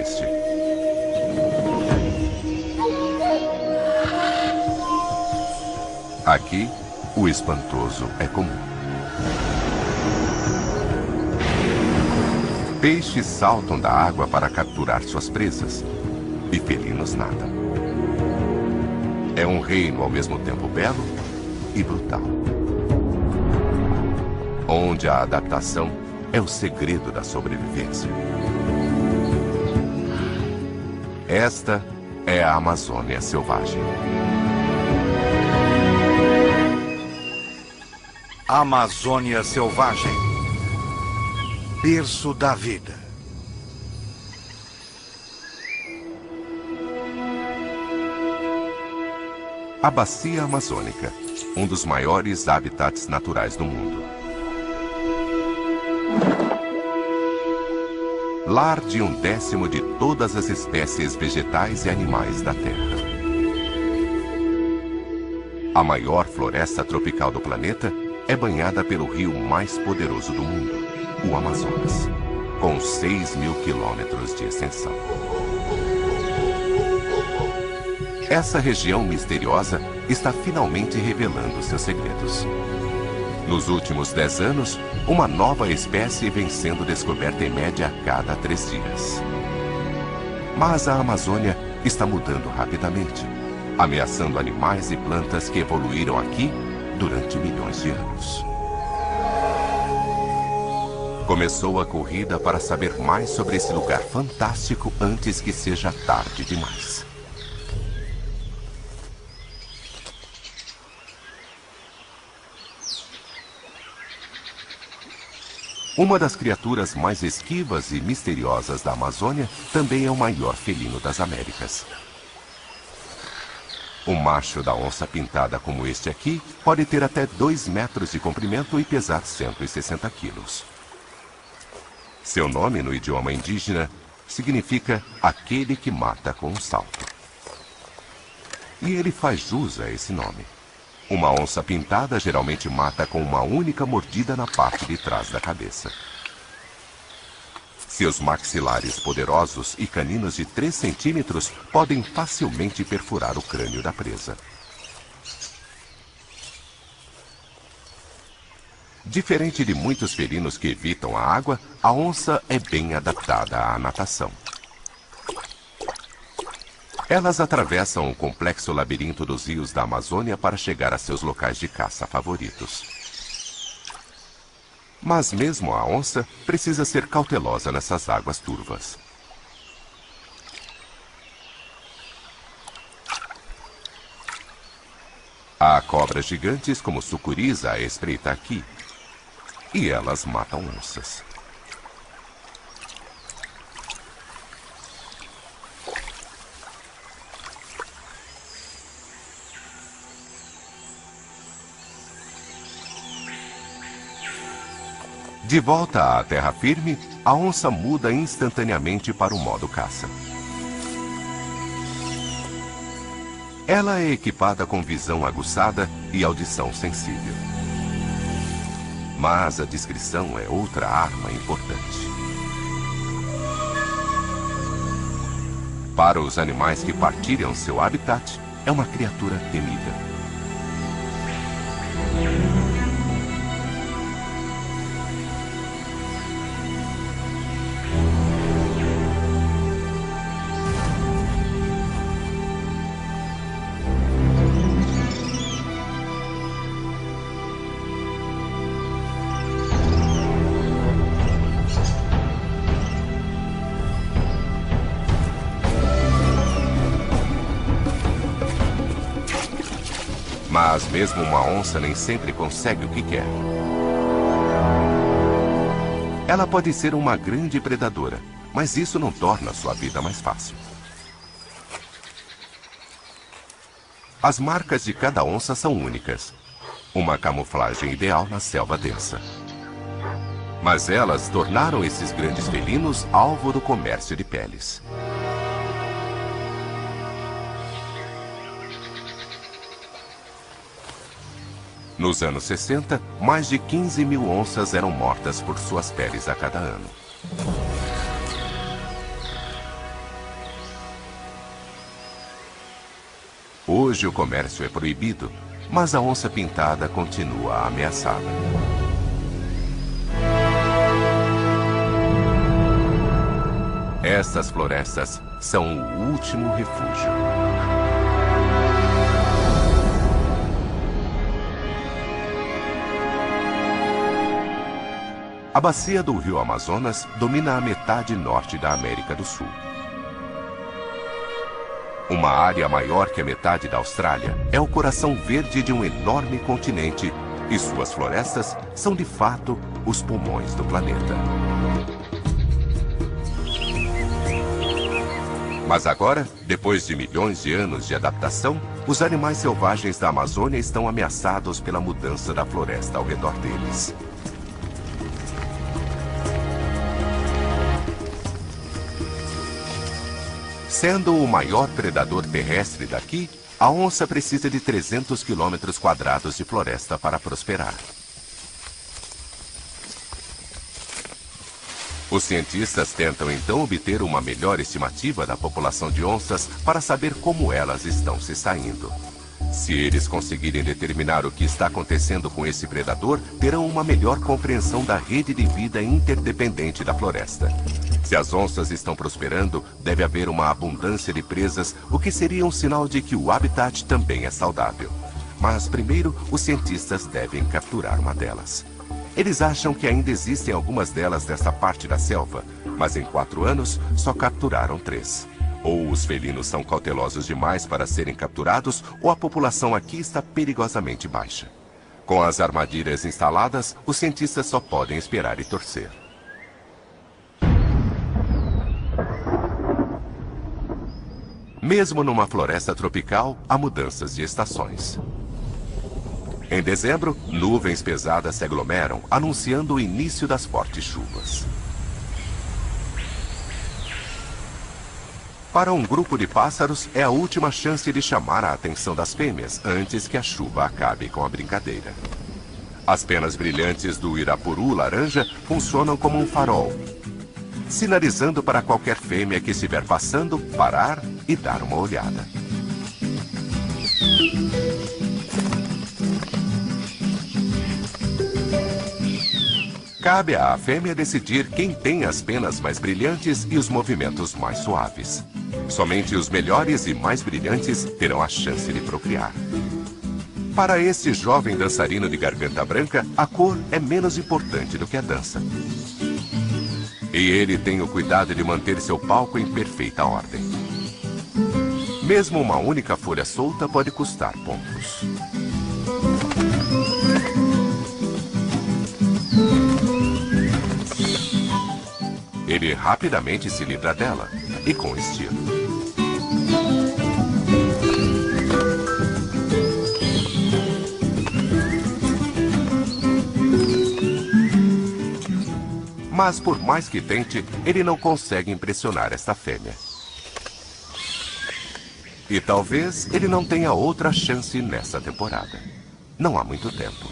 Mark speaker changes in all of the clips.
Speaker 1: Oeste. Aqui, o espantoso é comum. Peixes saltam da água para capturar suas presas, e felinos nadam. É um reino ao mesmo tempo belo e brutal, onde a adaptação é o segredo da sobrevivência. Esta é a Amazônia selvagem.
Speaker 2: Amazônia selvagem, berço da vida.
Speaker 1: A Bacia Amazônica, um dos maiores habitats naturais do mundo. Lar de 1/10 de todas as espécies vegetais e animais da Terra. A maior floresta tropical do planeta é banhada pelo rio mais poderoso do mundo, o Amazonas, com 6.000 quilômetros de extensão. Essa região misteriosa está finalmente revelando seus segredos. Nos últimos 10 anos, uma nova espécie vem sendo descoberta em média a cada 3 dias. Mas a Amazônia está mudando rapidamente, ameaçando animais e plantas que evoluíram aqui durante milhões de anos. Começou a corrida para saber mais sobre esse lugar fantástico antes que seja tarde demais. Uma das criaturas mais esquivas e misteriosas da Amazônia também é o maior felino das Américas. O macho da onça pintada como este aqui pode ter até 2 metros de comprimento e pesar 160 quilos. Seu nome no idioma indígena significa aquele que mata com um salto. E ele faz jus a esse nome. Uma onça pintada geralmente mata com uma única mordida na parte de trás da cabeça. Seus maxilares poderosos e caninos de 3 centímetros podem facilmente perfurar o crânio da presa. Diferente de muitos felinos que evitam a água, a onça é bem adaptada à natação. Elas atravessam o complexo labirinto dos rios da Amazônia para chegar a seus locais de caça favoritos. Mas mesmo a onça precisa ser cautelosa nessas águas turvas. Há cobras gigantes como sucuris à espreita aqui, e elas matam onças. De volta à terra firme, a onça muda instantaneamente para o modo caça. Ela é equipada com visão aguçada e audição sensível. Mas a discrição é outra arma importante. Para os animais que partilham seu habitat, é uma criatura temida. Mas mesmo uma onça nem sempre consegue o que quer. Ela pode ser uma grande predadora, mas isso não torna sua vida mais fácil. As marcas de cada onça são únicas. Uma camuflagem ideal na selva densa. Mas elas tornaram esses grandes felinos alvo do comércio de peles. Nos anos 60, mais de 15.000 onças eram mortas por suas peles a cada ano. Hoje o comércio é proibido, mas a onça-pintada continua ameaçada. Estas florestas são o último refúgio. A bacia do rio Amazonas domina a metade norte da América do Sul. Uma área maior que a metade da Austrália é o coração verde de um enorme continente e suas florestas são de fato os pulmões do planeta. Mas agora, depois de milhões de anos de adaptação, os animais selvagens da Amazônia estão ameaçados pela mudança da floresta ao redor deles. Sendo o maior predador terrestre daqui, a onça precisa de 300 quilômetros quadrados de floresta para prosperar. Os cientistas tentam então obter uma melhor estimativa da população de onças para saber como elas estão se saindo. Se eles conseguirem determinar o que está acontecendo com esse predador, terão uma melhor compreensão da rede de vida interdependente da floresta. Se as onças estão prosperando, deve haver uma abundância de presas, o que seria um sinal de que o habitat também é saudável. Mas primeiro, os cientistas devem capturar uma delas. Eles acham que ainda existem algumas delas nessa parte da selva, mas em 4 anos só capturaram 3. Ou os felinos são cautelosos demais para serem capturados, ou a população aqui está perigosamente baixa. Com as armadilhas instaladas, os cientistas só podem esperar e torcer. Mesmo numa floresta tropical, há mudanças de estações. Em dezembro, nuvens pesadas se aglomeram, anunciando o início das fortes chuvas. Para um grupo de pássaros, é a última chance de chamar a atenção das fêmeas antes que a chuva acabe com a brincadeira. As penas brilhantes do irapuru laranja funcionam como um farol, sinalizando para qualquer fêmea que estiver passando, parar e dar uma olhada. Cabe à fêmea decidir quem tem as penas mais brilhantes e os movimentos mais suaves. Somente os melhores e mais brilhantes terão a chance de procriar. Para este jovem dançarino de garganta branca, a cor é menos importante do que a dança. E ele tem o cuidado de manter seu palco em perfeita ordem. Mesmo uma única folha solta pode custar pontos. Ele rapidamente se livra dela, e com estilo. Mas por mais que tente, ele não consegue impressionar esta fêmea. E talvez ele não tenha outra chance nessa temporada. Não há muito tempo.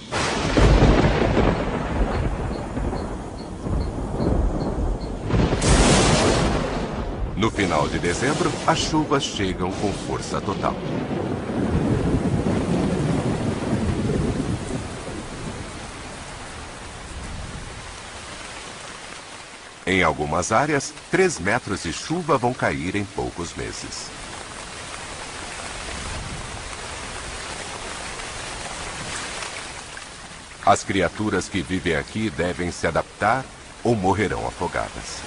Speaker 1: No final de dezembro, as chuvas chegam com força total. Em algumas áreas, 3 metros de chuva vão cair em poucos meses. As criaturas que vivem aqui devem se adaptar ou morrerão afogadas.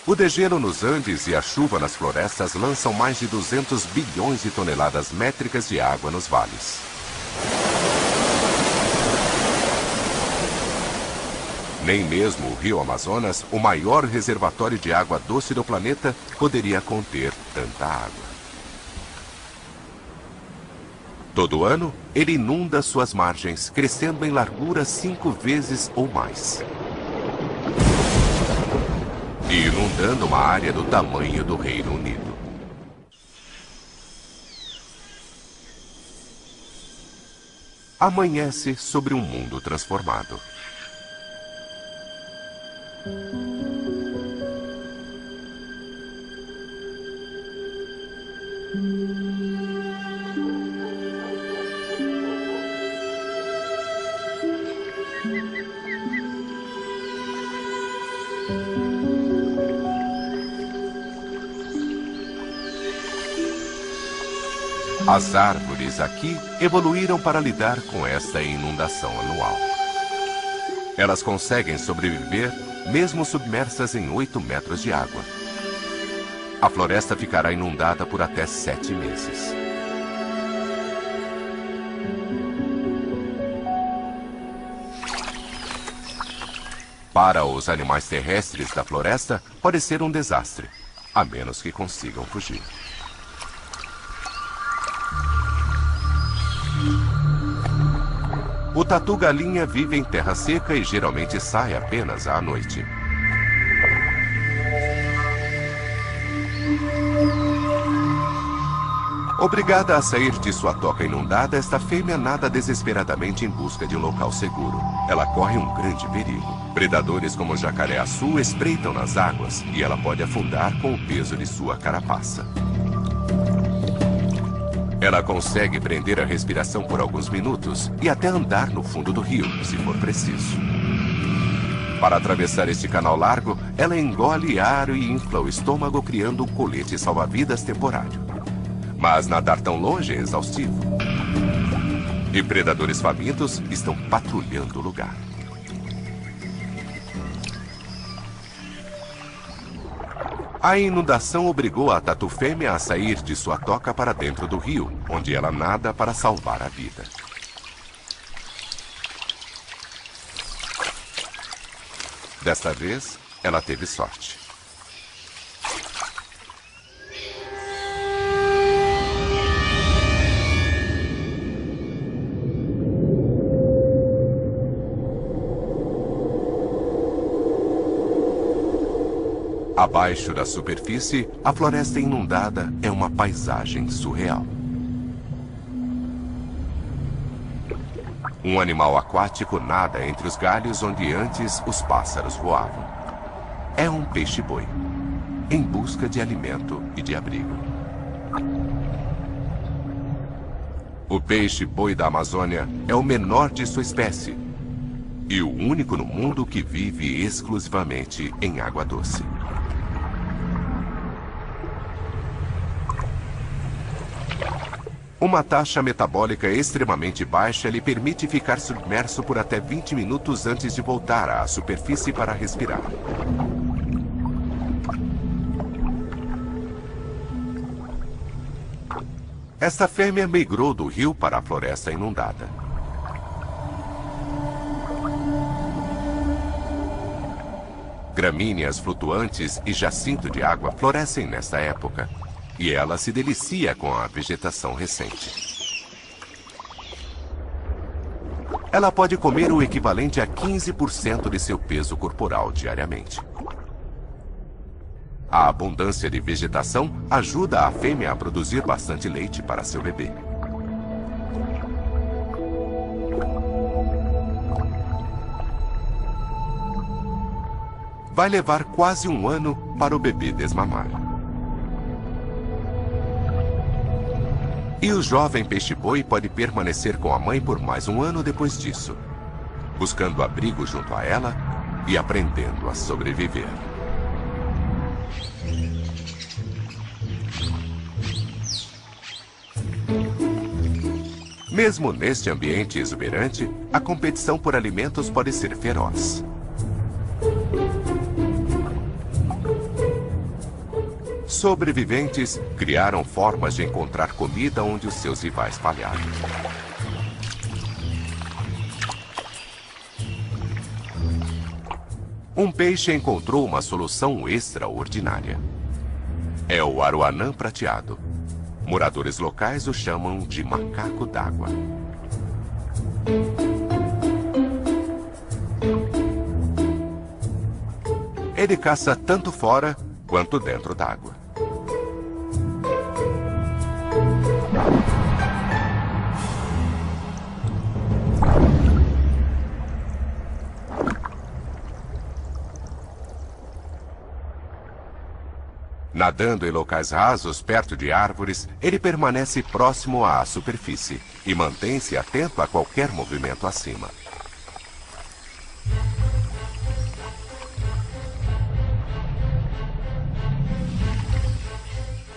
Speaker 1: O degelo nos Andes e a chuva nas florestas lançam mais de 200 bilhões de toneladas métricas de água nos vales. Nem mesmo o rio Amazonas, o maior reservatório de água doce do planeta, poderia conter tanta água. Todo ano, ele inunda suas margens, crescendo em largura 5 vezes ou mais. E inundando uma área do tamanho do Reino Unido. Amanhece sobre um mundo transformado. As árvores aqui evoluíram para lidar com esta inundação anual. Elas conseguem sobreviver mesmo submersas em 8 metros de água. A floresta ficará inundada por até 7 meses. Para os animais terrestres da floresta, pode ser um desastre, a menos que consigam fugir. O tatu-galinha vive em terra seca e geralmente sai apenas à noite. Obrigada a sair de sua toca inundada, esta fêmea nada desesperadamente em busca de um local seguro. Ela corre um grande perigo. Predadores como o jacaré-açu espreitam nas águas e ela pode afundar com o peso de sua carapaça. Ela consegue prender a respiração por alguns minutos e até andar no fundo do rio, se for preciso. Para atravessar este canal largo, ela engole ar e infla o estômago, criando um colete salva-vidas temporário. Mas nadar tão longe é exaustivo. E predadores famintos estão patrulhando o lugar. A inundação obrigou a tatu fêmea a sair de sua toca para dentro do rio, onde ela nada para salvar a vida. Desta vez, ela teve sorte. Abaixo da superfície, a floresta inundada é uma paisagem surreal. Um animal aquático nada entre os galhos onde antes os pássaros voavam. É um peixe-boi, em busca de alimento e de abrigo. O peixe-boi da Amazônia é o menor de sua espécie e o único no mundo que vive exclusivamente em água doce. Uma taxa metabólica extremamente baixa lhe permite ficar submerso por até 20 minutos antes de voltar à superfície para respirar. Esta fêmea migrou do rio para a floresta inundada. Gramíneas flutuantes e jacinto de água florescem nesta época. E ela se delicia com a vegetação recente. Ela pode comer o equivalente a 15% de seu peso corporal diariamente. A abundância de vegetação ajuda a fêmea a produzir bastante leite para seu bebê. Vai levar quase um ano para o bebê desmamar. E o jovem peixe-boi pode permanecer com a mãe por mais um ano depois disso, buscando abrigo junto a ela e aprendendo a sobreviver. Mesmo neste ambiente exuberante, a competição por alimentos pode ser feroz. Sobreviventes criaram formas de encontrar comida onde os seus rivais falharam. Um peixe encontrou uma solução extraordinária. É o aruanã prateado. Moradores locais o chamam de macaco d'água. Ele caça tanto fora quanto dentro d'água. Nadando em locais rasos perto de árvores, ele permanece próximo à superfície e mantém-se atento a qualquer movimento acima.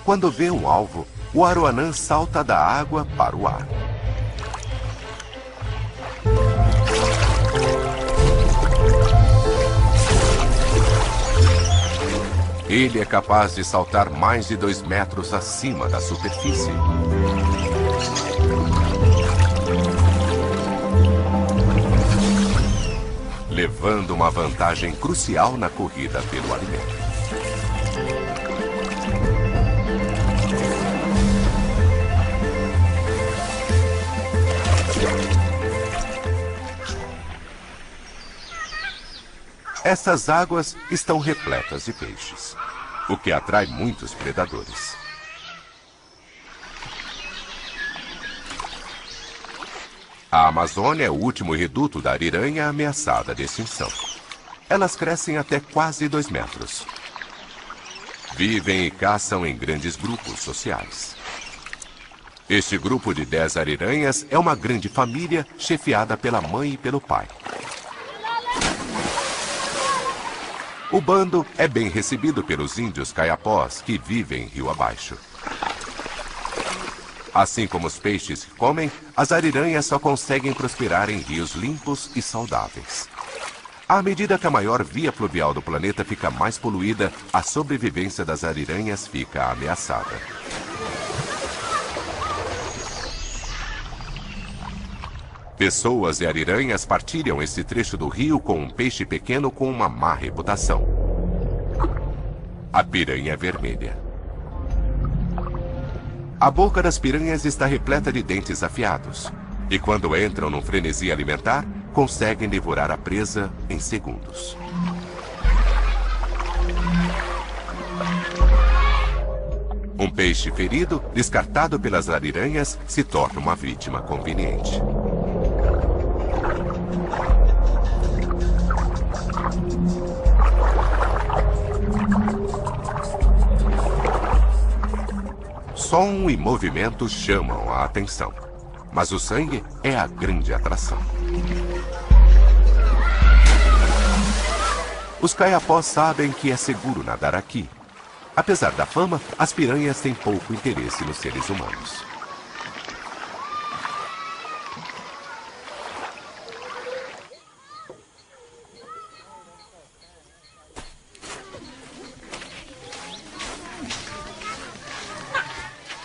Speaker 1: Quando vê um alvo, o aroanã salta da água para o ar. Ele é capaz de saltar mais de 2 metros acima da superfície. Levando uma vantagem crucial na corrida pelo alimento. Essas águas estão repletas de peixes, o que atrai muitos predadores. A Amazônia é o último reduto da ariranha ameaçada de extinção. Elas crescem até quase 2 metros. Vivem e caçam em grandes grupos sociais. Este grupo de 10 ariranhas é uma grande família chefiada pela mãe e pelo pai. O bando é bem recebido pelos índios caiapós que vivem rio abaixo. Assim como os peixes que comem, as ariranhas só conseguem prosperar em rios limpos e saudáveis. À medida que a maior via fluvial do planeta fica mais poluída, a sobrevivência das ariranhas fica ameaçada. Pessoas e ariranhas partilham esse trecho do rio com um peixe pequeno com uma má reputação: a piranha vermelha. A boca das piranhas está repleta de dentes afiados, e quando entram num frenesi alimentar, conseguem devorar a presa em segundos. Um peixe ferido, descartado pelas ariranhas, se torna uma vítima conveniente. Som e movimento chamam a atenção, mas o sangue é a grande atração. Os caiapós sabem que é seguro nadar aqui. Apesar da fama, as piranhas têm pouco interesse nos seres humanos.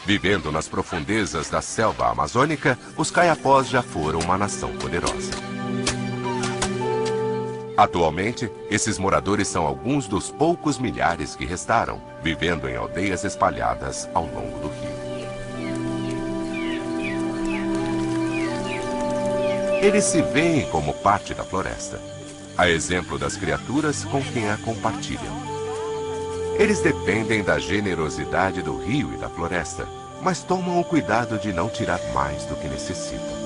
Speaker 1: Vivendo nas profundezas da selva amazônica, os caiapós já foram uma nação poderosa. Atualmente, esses moradores são alguns dos poucos milhares que restaram, vivendo em aldeias espalhadas ao longo do rio. Eles se veem como parte da floresta, a exemplo das criaturas com quem a compartilham. Eles dependem da generosidade do rio e da floresta, mas tomam o cuidado de não tirar mais do que necessitam.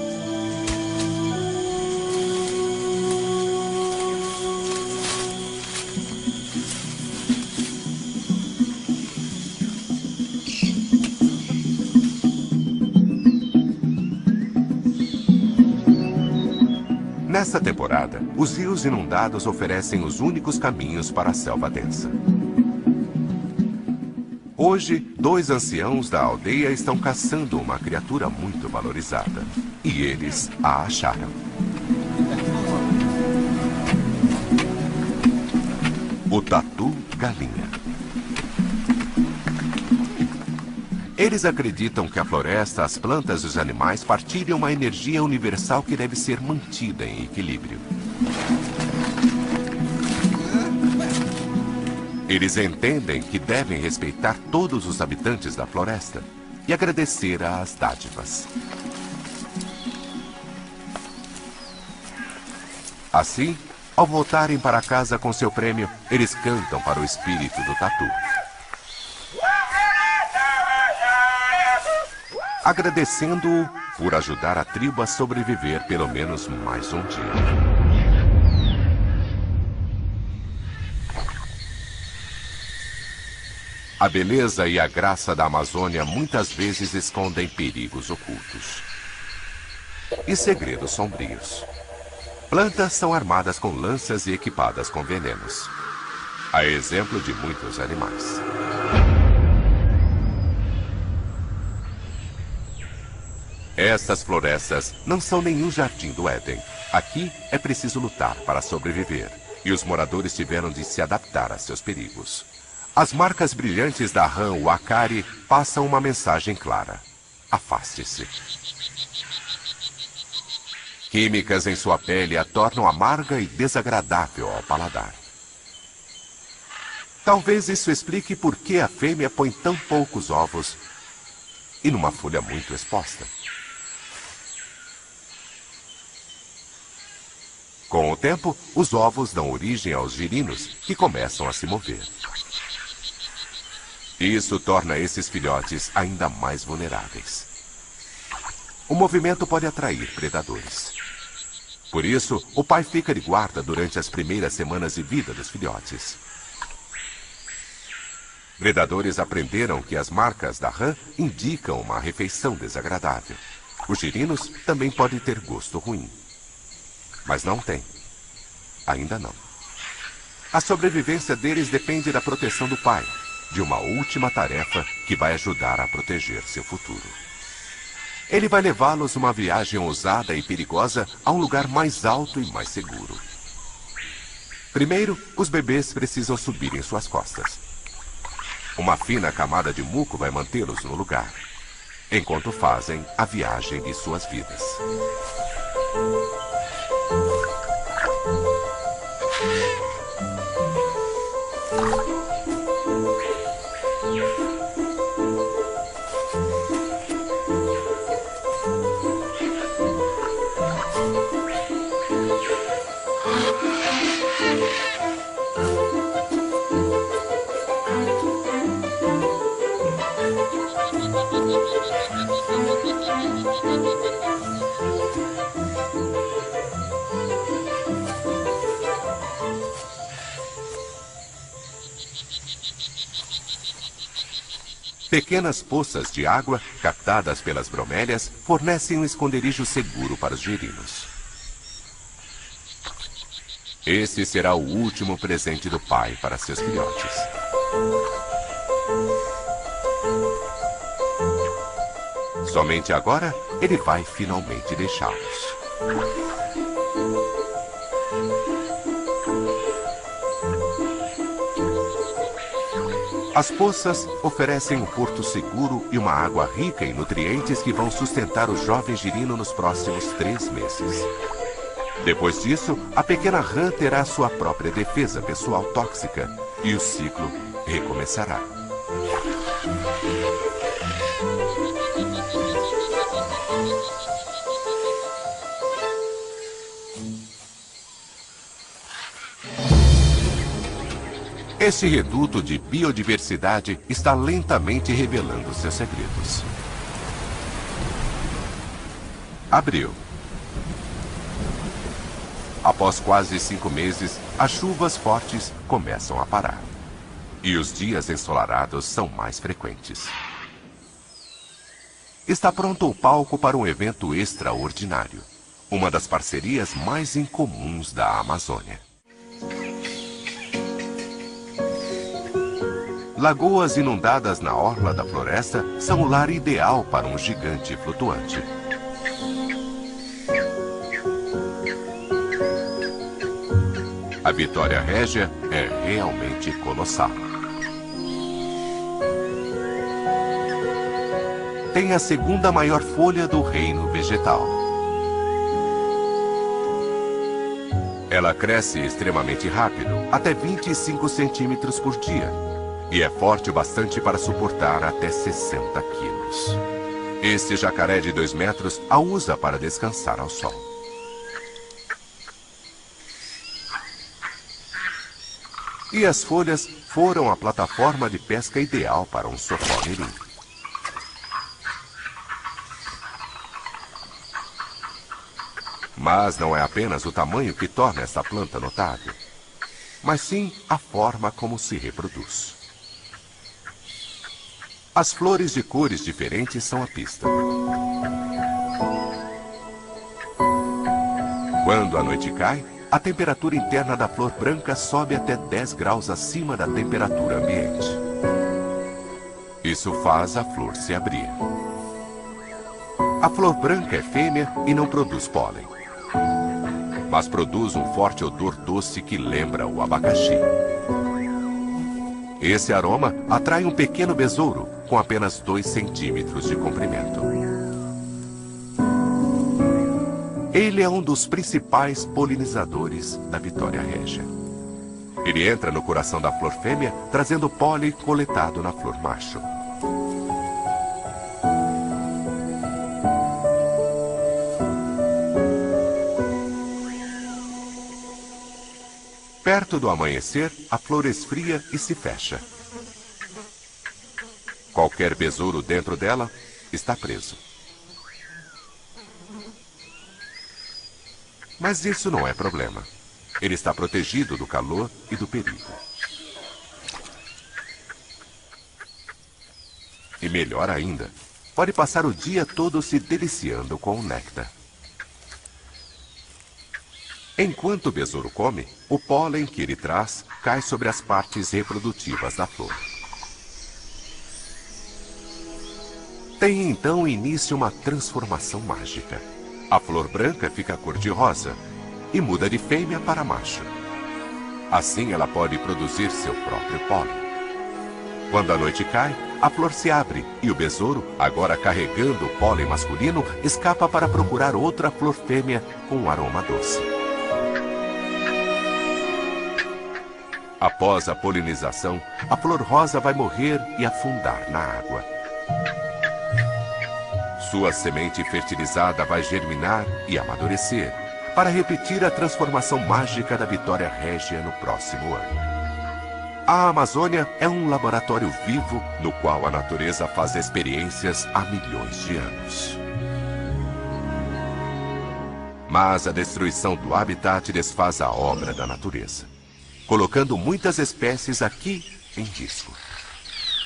Speaker 1: Nesta temporada, os rios inundados oferecem os únicos caminhos para a selva densa. Hoje, 2 anciãos da aldeia estão caçando uma criatura muito valorizada. E eles a acharam. O tatu-galinha. Eles acreditam que a floresta, as plantas e os animais partilham uma energia universal que deve ser mantida em equilíbrio. Eles entendem que devem respeitar todos os habitantes da floresta e agradecer às dádivas. Assim, ao voltarem para casa com seu prêmio, eles cantam para o espírito do tatu, agradecendo-o por ajudar a tribo a sobreviver pelo menos mais um dia. A beleza e a graça da Amazônia muitas vezes escondem perigos ocultos e segredos sombrios. Plantas são armadas com lanças e equipadas com venenos, a exemplo de muitos animais. Estas florestas não são nenhum jardim do Éden. Aqui é preciso lutar para sobreviver, e os moradores tiveram de se adaptar a seus perigos. As marcas brilhantes da rã Uacari passam uma mensagem clara: afaste-se. Químicas em sua pele a tornam amarga e desagradável ao paladar. Talvez isso explique por que a fêmea põe tão poucos ovos e numa folha muito exposta. Com o tempo, os ovos dão origem aos girinos, que começam a se mover. Isso torna esses filhotes ainda mais vulneráveis. O movimento pode atrair predadores. Por isso, o pai fica de guarda durante as primeiras semanas de vida dos filhotes. Predadores aprenderam que as marcas da rã indicam uma refeição desagradável. Os girinos também podem ter gosto ruim. Mas não tem. Ainda não. A sobrevivência deles depende da proteção do pai, de uma última tarefa que vai ajudar a proteger seu futuro. Ele vai levá-los uma viagem ousada e perigosa a um lugar mais alto e mais seguro. Primeiro, os bebês precisam subir em suas costas. Uma fina camada de muco vai mantê-los no lugar, enquanto fazem a viagem de suas vidas. Pequenas poças de água, captadas pelas bromélias, fornecem um esconderijo seguro para os girinos. Este será o último presente do pai para seus filhotes. Somente agora, ele vai finalmente deixá-los. As poças oferecem um porto seguro e uma água rica em nutrientes que vão sustentar o jovem girino nos próximos 3 meses. Depois disso, a pequena rã terá sua própria defesa pessoal tóxica e o ciclo recomeçará. Este reduto de biodiversidade está lentamente revelando seus segredos. Abril. Após quase 5 meses, as chuvas fortes começam a parar. E os dias ensolarados são mais frequentes. Está pronto o palco para um evento extraordinário. Uma das parcerias mais incomuns da Amazônia. Lagoas inundadas na orla da floresta são o lar ideal para um gigante flutuante. A Vitória Régia é realmente colossal. Tem a segunda maior folha do reino vegetal. Ela cresce extremamente rápido, até 25 centímetros por dia. E é forte o bastante para suportar até 60 quilos. Este jacaré de 2 metros a usa para descansar ao sol. E as folhas foram a plataforma de pesca ideal para um sofó-mirim. Mas não é apenas o tamanho que torna esta planta notável, mas sim a forma como se reproduz. As flores de cores diferentes são a pista. Quando a noite cai, a temperatura interna da flor branca sobe até 10 graus acima da temperatura ambiente. Isso faz a flor se abrir. A flor branca é fêmea e não produz pólen, mas produz um forte odor doce que lembra o abacaxi. Esse aroma atrai um pequeno besouro com apenas 2 centímetros de comprimento. Ele é um dos principais polinizadores da Vitória Régia. Ele entra no coração da flor fêmea, trazendo pólen coletado na flor macho. Perto do amanhecer, a flor esfria e se fecha. Qualquer besouro dentro dela está preso. Mas isso não é problema. Ele está protegido do calor e do perigo. E melhor ainda, pode passar o dia todo se deliciando com o néctar. Enquanto o besouro come, o pólen que ele traz cai sobre as partes reprodutivas da flor. Tem então início uma transformação mágica. A flor branca fica cor-de-rosa e muda de fêmea para macho. Assim ela pode produzir seu próprio pólen. Quando a noite cai, a flor se abre e o besouro, agora carregando o pólen masculino, escapa para procurar outra flor fêmea com um aroma doce. Após a polinização, a flor rosa vai morrer e afundar na água. Sua semente fertilizada vai germinar e amadurecer, para repetir a transformação mágica da Vitória Régia no próximo ano. A Amazônia é um laboratório vivo no qual a natureza faz experiências há milhões de anos. Mas a destruição do habitat desfaz a obra da natureza, colocando muitas espécies aqui em risco.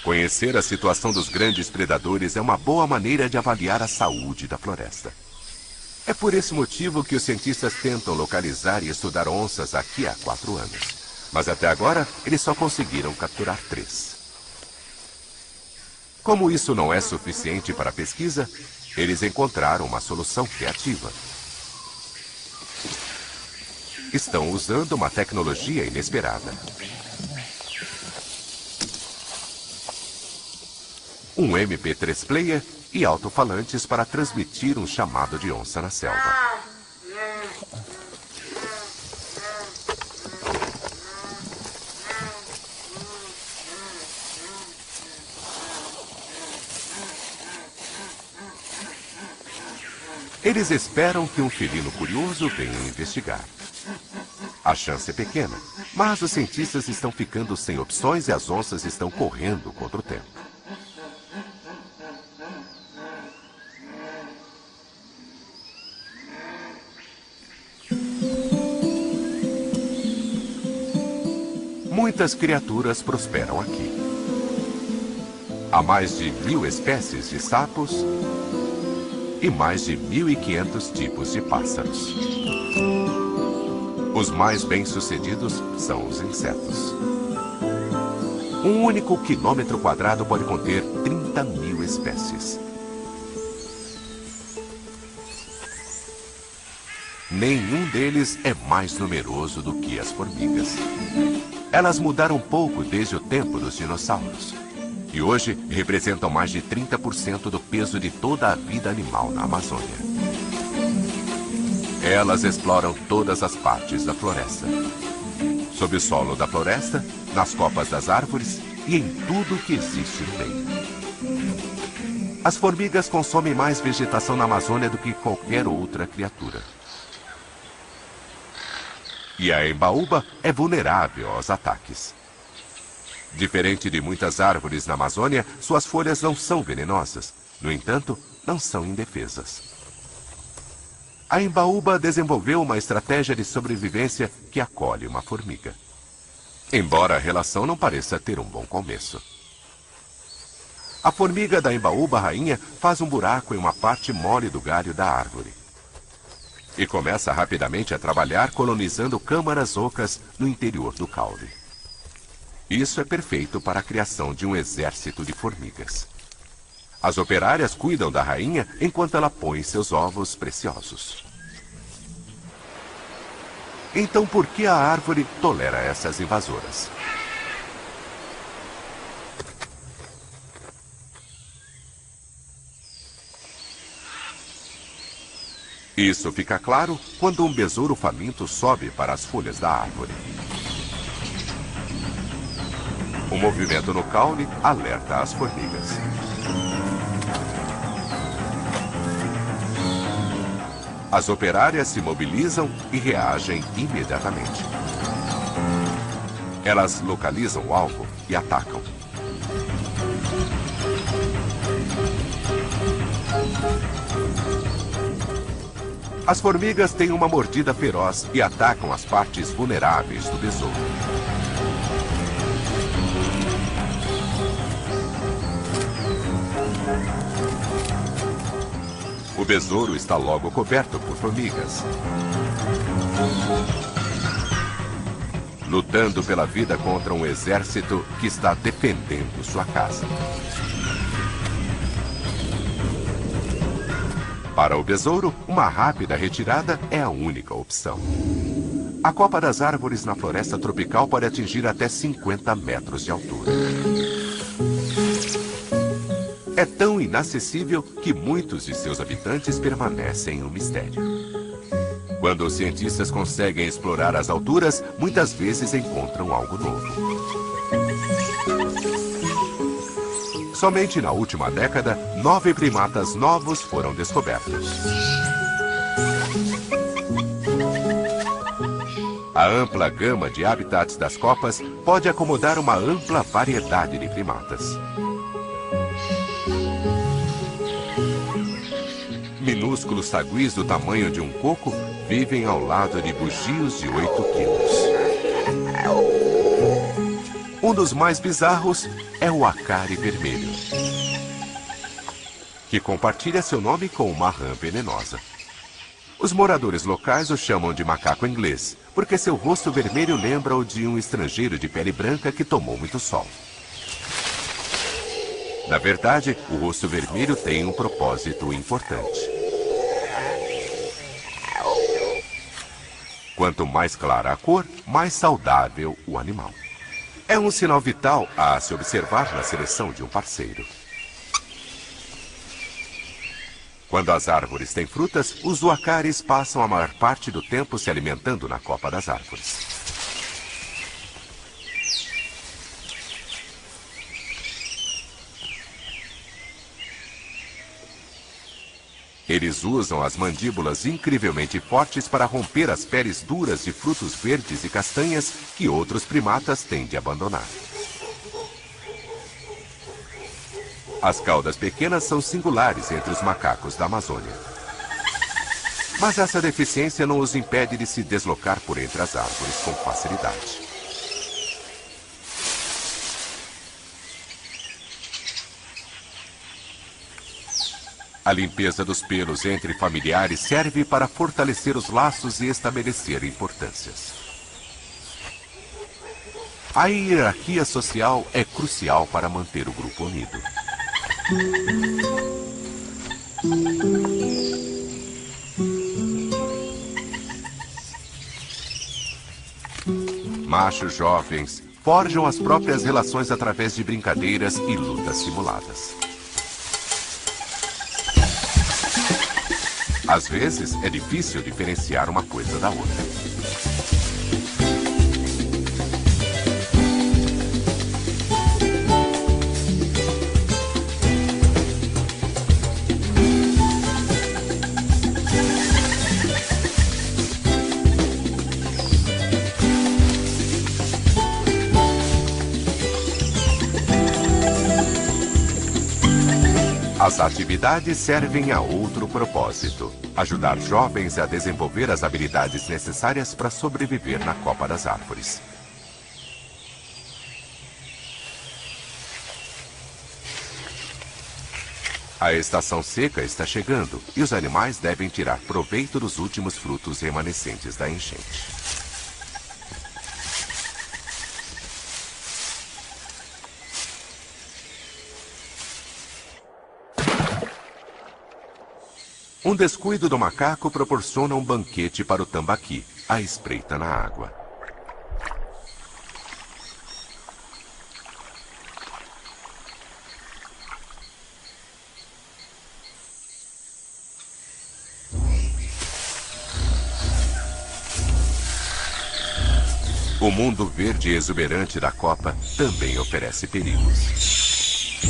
Speaker 1: Conhecer a situação dos grandes predadores é uma boa maneira de avaliar a saúde da floresta. É por esse motivo que os cientistas tentam localizar e estudar onças aqui há 4 anos. Mas até agora, eles só conseguiram capturar 3. Como isso não é suficiente para a pesquisa, eles encontraram uma solução criativa. Estão usando uma tecnologia inesperada. Um MP3 player e alto-falantes para transmitir um chamado de onça na selva. Eles esperam que um felino curioso venha investigar. A chance é pequena, mas os cientistas estão ficando sem opções e as onças estão correndo contra o tempo. Muitas criaturas prosperam aqui. Há mais de 1000 espécies de sapos e mais de 1500 tipos de pássaros. Os mais bem-sucedidos são os insetos. Um único quilômetro quadrado pode conter 30.000 espécies. Nenhum deles é mais numeroso do que as formigas. Elas mudaram pouco desde o tempo dos dinossauros. E hoje representam mais de 30% do peso de toda a vida animal na Amazônia. Elas exploram todas as partes da floresta. Sob o solo da floresta, nas copas das árvores e em tudo que existe no meio. As formigas consomem mais vegetação na Amazônia do que qualquer outra criatura. E a embaúba é vulnerável aos ataques. Diferente de muitas árvores na Amazônia, suas folhas não são venenosas. No entanto, não são indefesas. A embaúba desenvolveu uma estratégia de sobrevivência que acolhe uma formiga. Embora a relação não pareça ter um bom começo. A formiga da embaúba rainha faz um buraco em uma parte mole do galho da árvore. E começa rapidamente a trabalhar colonizando câmaras ocas no interior do caule. Isso é perfeito para a criação de um exército de formigas. As operárias cuidam da rainha enquanto ela põe seus ovos preciosos. Então por que a árvore tolera essas invasoras? Isso fica claro quando um besouro faminto sobe para as folhas da árvore. O movimento no caule alerta as formigas. As operárias se mobilizam e reagem imediatamente. Elas localizam o alvo e atacam. As formigas têm uma mordida feroz e atacam as partes vulneráveis do besouro. O besouro está logo coberto por formigas. Lutando pela vida contra um exército que está defendendo sua casa. Para o besouro, uma rápida retirada é a única opção. A copa das árvores na floresta tropical pode atingir até 50 metros de altura. É tão inacessível que muitos de seus habitantes permanecem um mistério. Quando os cientistas conseguem explorar as alturas, muitas vezes encontram algo novo. Somente na última década, 9 primatas novos foram descobertos. A ampla gama de habitats das copas pode acomodar uma ampla variedade de primatas. Minúsculos saguis do tamanho de um coco vivem ao lado de bugios de 8 quilos. Um dos mais bizarros é o acari vermelho, que compartilha seu nome com uma rã venenosa. Os moradores locais o chamam de macaco inglês, porque seu rosto vermelho lembra o de um estrangeiro de pele branca que tomou muito sol. Na verdade, o rosto vermelho tem um propósito importante. Quanto mais clara a cor, mais saudável o animal. É um sinal vital a se observar na seleção de um parceiro. Quando as árvores têm frutas, os uacaris passam a maior parte do tempo se alimentando na copa das árvores. Eles usam as mandíbulas incrivelmente fortes para romper as peles duras de frutos verdes e castanhas que outros primatas têm de abandonar. As caudas pequenas são singulares entre os macacos da Amazônia. Mas essa deficiência não os impede de se deslocar por entre as árvores com facilidade. A limpeza dos pelos entre familiares serve para fortalecer os laços e estabelecer importâncias. A hierarquia social é crucial para manter o grupo unido. Machos jovens forjam as próprias relações através de brincadeiras e lutas simuladas. Às vezes, é difícil diferenciar uma coisa da outra. As atividades servem a outro propósito: ajudar jovens a desenvolver as habilidades necessárias para sobreviver na copa das árvores. A estação seca está chegando e os animais devem tirar proveito dos últimos frutos remanescentes da enchente. Um descuido do macaco proporciona um banquete para o tambaqui, à espreita na água. O mundo verde e exuberante da copa também oferece perigos.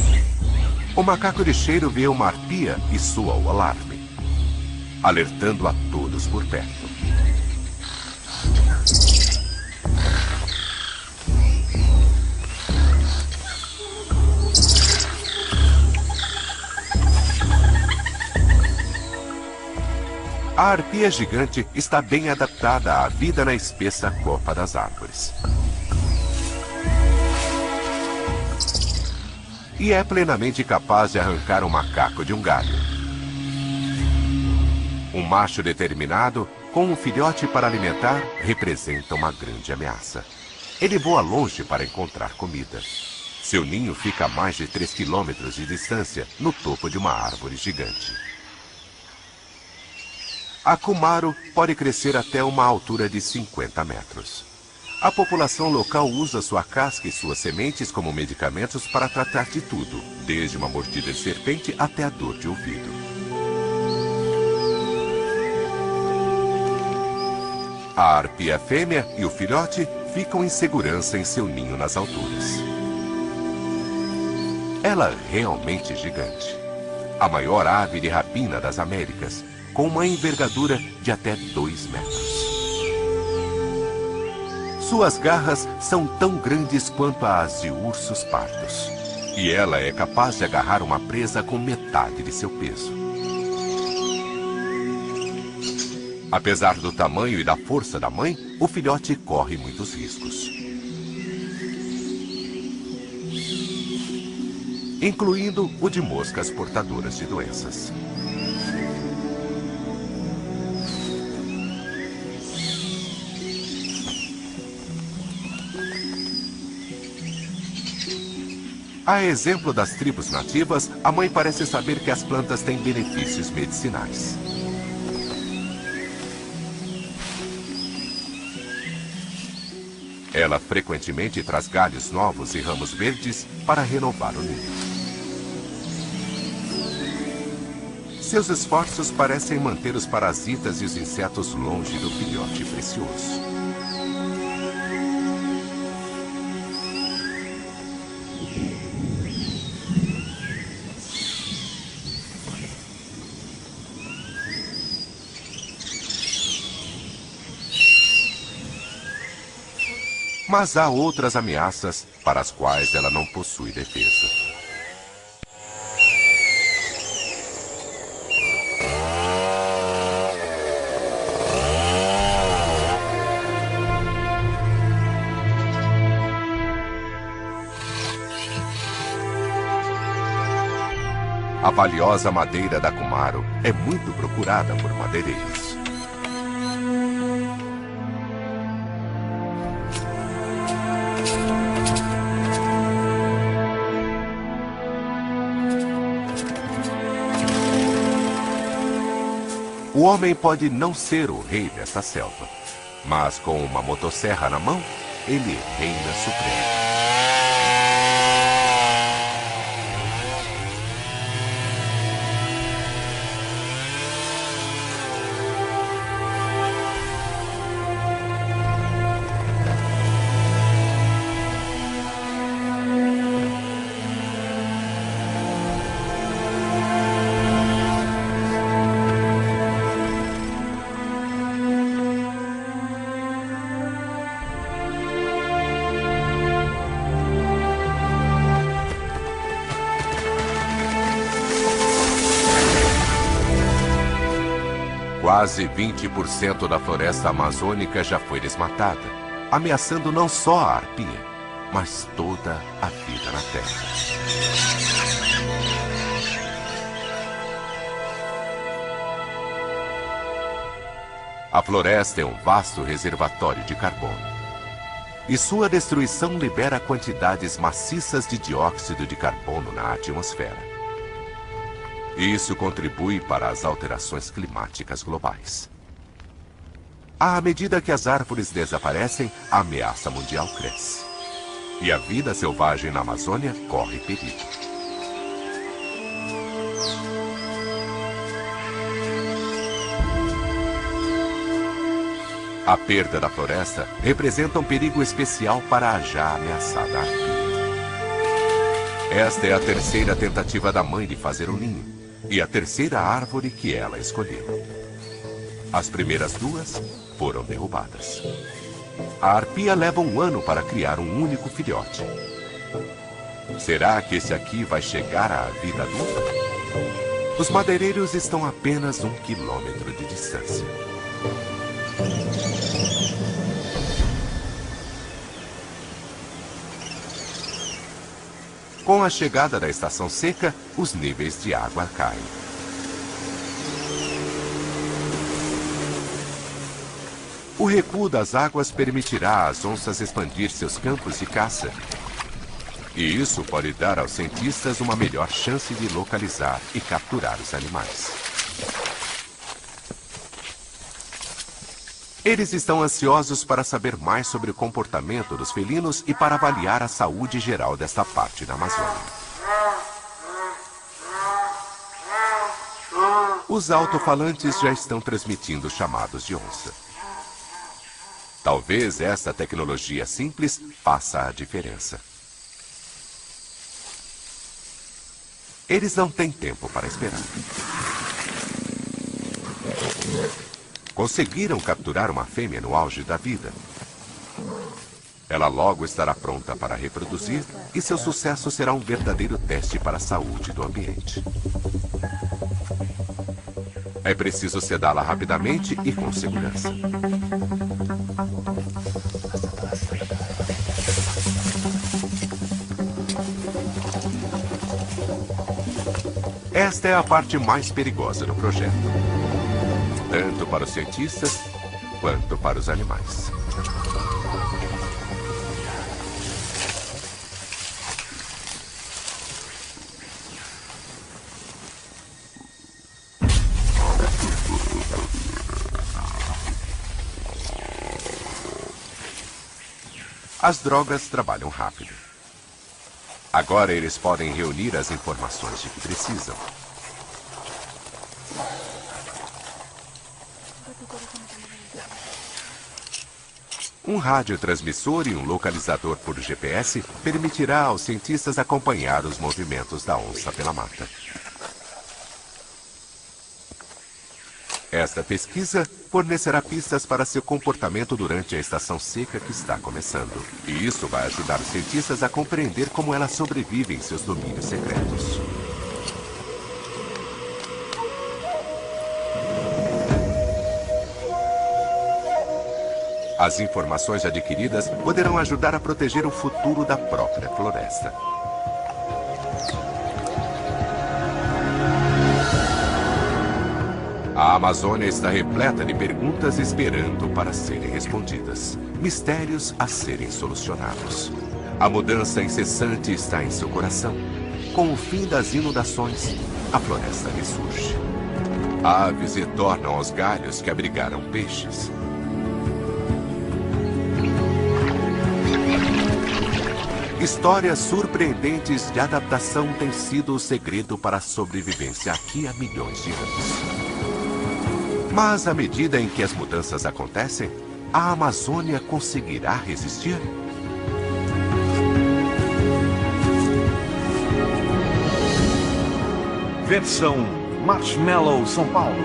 Speaker 1: O macaco lixeiro vê uma arpia e soa o alarme, alertando a todos por perto. A arpia gigante está bem adaptada à vida na espessa copa das árvores. E é plenamente capaz de arrancar um macaco de um galho. Um macho determinado, com um filhote para alimentar, representa uma grande ameaça. Ele voa longe para encontrar comida. Seu ninho fica a mais de 3 quilômetros de distância, no topo de uma árvore gigante. A kumaro pode crescer até uma altura de 50 metros. A população local usa sua casca e suas sementes como medicamentos para tratar de tudo, desde uma mordida de serpente até a dor de ouvido. A arpia fêmea e o filhote ficam em segurança em seu ninho nas alturas. Ela é realmente gigante. A maior ave de rapina das Américas, com uma envergadura de até 2 metros. Suas garras são tão grandes quanto as de ursos pardos. E ela é capaz de agarrar uma presa com metade de seu peso. Apesar do tamanho e da força da mãe, o filhote corre muitos riscos, incluindo o de moscas portadoras de doenças. A exemplo das tribos nativas, a mãe parece saber que as plantas têm benefícios medicinais. Ela frequentemente traz galhos novos e ramos verdes para renovar o ninho. Seus esforços parecem manter os parasitas e os insetos longe do filhote precioso. Mas há outras ameaças para as quais ela não possui defesa. A valiosa madeira da kumaro é muito procurada por madeireiros. O homem pode não ser o rei desta selva, mas com uma motosserra na mão, ele reina supremo. Quase 20% da floresta amazônica já foi desmatada, ameaçando não só a arpia, mas toda a vida na Terra. A floresta é um vasto reservatório de carbono. E sua destruição libera quantidades maciças de dióxido de carbono na atmosfera. Isso contribui para as alterações climáticas globais. À medida que as árvores desaparecem, a ameaça mundial cresce. E a vida selvagem na Amazônia corre perigo. A perda da floresta representa um perigo especial para a já ameaçada arpia. Esta é a terceira tentativa da mãe de fazer um ninho e a terceira árvore que ela escolheu. As primeiras duas foram derrubadas. A arpia leva 1 ano para criar um único filhote. Será que esse aqui vai chegar à vida adulta? Os madeireiros estão a apenas 1 quilômetro de distância. Com a chegada da estação seca, os níveis de água caem. O recuo das águas permitirá às onças expandir seus campos de caça. E isso pode dar aos cientistas uma melhor chance de localizar e capturar os animais. Eles estão ansiosos para saber mais sobre o comportamento dos felinos e para avaliar a saúde geral desta parte da Amazônia. Os alto-falantes já estão transmitindo chamados de onça. Talvez essa tecnologia simples faça a diferença. Eles não têm tempo para esperar. Conseguiram capturar uma fêmea no auge da vida. Ela logo estará pronta para reproduzir e seu sucesso será um verdadeiro teste para a saúde do ambiente. É preciso sedá-la rapidamente e com segurança. Esta é a parte mais perigosa do projeto. Tanto para os cientistas, quanto para os animais. As drogas trabalham rápido. Agora eles podem reunir as informações de que precisam. Um radiotransmissor e um localizador por GPS permitirá aos cientistas acompanhar os movimentos da onça pela mata. Esta pesquisa fornecerá pistas para seu comportamento durante a estação seca que está começando. E isso vai ajudar os cientistas a compreender como ela sobrevive em seus domínios secretos. As informações adquiridas poderão ajudar a proteger o futuro da própria floresta. A Amazônia está repleta de perguntas esperando para serem respondidas. Mistérios a serem solucionados. A mudança incessante está em seu coração. Com o fim das inundações, a floresta ressurge. Aves retornam aos galhos que abrigaram peixes. Histórias surpreendentes de adaptação têm sido o segredo para a sobrevivência aqui há milhões de anos. Mas à medida em que as mudanças acontecem, a Amazônia conseguirá resistir?
Speaker 2: Versão Marshmallow São Paulo.